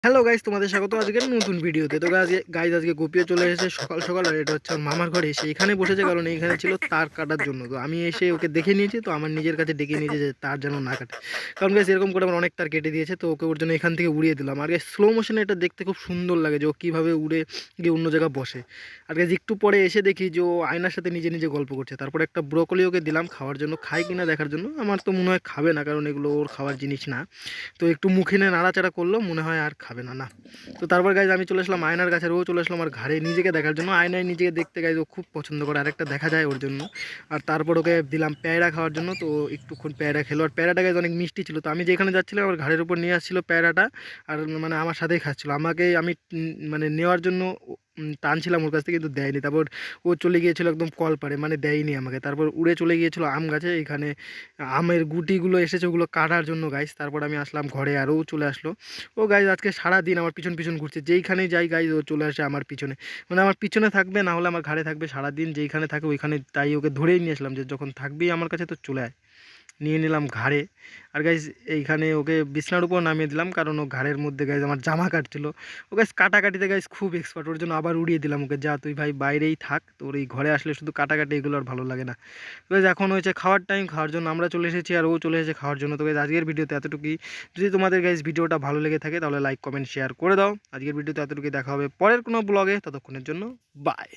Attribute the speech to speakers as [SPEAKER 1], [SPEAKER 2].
[SPEAKER 1] Hello guys, তোমাদের স্বাগত আজকের নতুন ভিডিওতে। তো গাইস আজকে গোপিও চলে এসেছে সকাল সকাল, আর এটা হচ্ছে আমার মামার ঘরে এসে এখানে বসেছে, কারণ এইখানে ছিল তার কাটার জন্য। তো আমি এসে ওকে দেখে নিয়েছি, তো আমার নিজের কাছে ডেকে নিয়েছে যে তার যেন না কাটে, কারণ গাইস এরকম করে আমার অনেক তার কেটে দিয়েছে। তো ওকে ওর জন্য এখান থেকে উড়িয়ে দিলাম। আর গাইস স্লো মোশনে এটা দেখতে খুব সুন্দর লাগে যে ও কীভাবে উড়ে গিয়ে অন্য জায়গায় বসে। আর গাইস একটু পরে এসে দেখি যে ও আয়নার সাথে নিজে নিজে গল্প করছে। তারপর একটা ব্রোকলি ওকে দিলাম খাওয়ার জন্য, খায় কিনা দেখার জন্য। আমার তো মনে হয় খাবে না, কারণ এগুলো ওর খাওয়ার জিনিস না। তো একটু মুখে নিয়ে নাড়াচাড়া করলো, মনে হয় আর খাবে না। না, তো তারপর গাইজ আমি চলে আসলাম আয়নার কাছে, ও চলে আসলাম আমার ঘাড়ে নিজেকে দেখার জন্য। আয়নায় নিজেকে দেখতে গাইজ ও খুব পছন্দ করে, আরেকটা দেখা যায় ওর জন্য। আর তারপর ওকে দিলাম পেয়ারা খাওয়ার জন্য, তো একটুক্ষণ পেয়ারা খেলো। আর পেয়ারাটা গাইজ অনেক মিষ্টি ছিল। তো আমি যেখানে যাচ্ছিলাম আমার ঘাড়ের উপর নিয়ে আসছিলো পেয়ারাটা, আর মানে আমার সাথেই খাচ্ছিলো। আমাকে আমি মানে নেওয়ার জন্য টানছিলাম ওর কাছ থেকে, কিন্তু দেয়নি। তারপর ও চলে গিয়েছিলো একদম কল পারে, মানে দেয়নি আমাকে। তারপর উড়ে চলে গিয়েছিলো আম গাছে, এখানে আমের গুটিগুলো এসেছে ওগুলো কাটার জন্য গাইজ। তারপর আমি আসলাম ঘরে, আর ও চলে আসলো। ও গাইজ আজকে সারা দিন আমার পিছন পিছন ঘুরছে, যেইখানেই যাই গাইজ ও চলে আসে আমার পিছনে। মানে আমার পিছনে থাকবে, না হলে আমার ঘাড়ে থাকবে সারাদিন, যেইখানে থাকে ওইখানে। তাই ওকে ধরেই নিয়ে আসলাম যে যখন থাকবি আমার কাছে তো চলে আয়। নিয়ে নিলাম ঘাড়ে। আর গাইজ এইখানে ওকে বিছনার উপর নামিয়ে দিলাম, কারণ ও ঘাড়ের মধ্যে গাইজ আমার জামা কাটছিল। ও গাইজ কাটাকাটিতে গাইজ খুব এক্সপার্ট, ওর জন্য আবার উড়িয়ে দিলাম ওকে, যা তুই ভাই বাইরেই থাক, তোর এই ঘরে আসলে শুধু কাটাকাটি এগুলো আর ভালো লাগে না। তো গাইজ এখন হয়েছে খাওয়ার টাইম, খাওয়ার জন্য আমরা চলে এসেছি, আর ও চলে এসেছে খাওয়ার জন্য। তো গাইজ আজকের ভিডিওতে এতটুকুই। যদি তোমাদের গাইজ ভিডিওটা ভালো লেগে থাকে তাহলে লাইক কমেন্ট শেয়ার করে দাও। আজকের ভিডিওতে এতটুকুই, দেখা হবে পরের কোনো ব্লগে, ততক্ষণের জন্য বাই।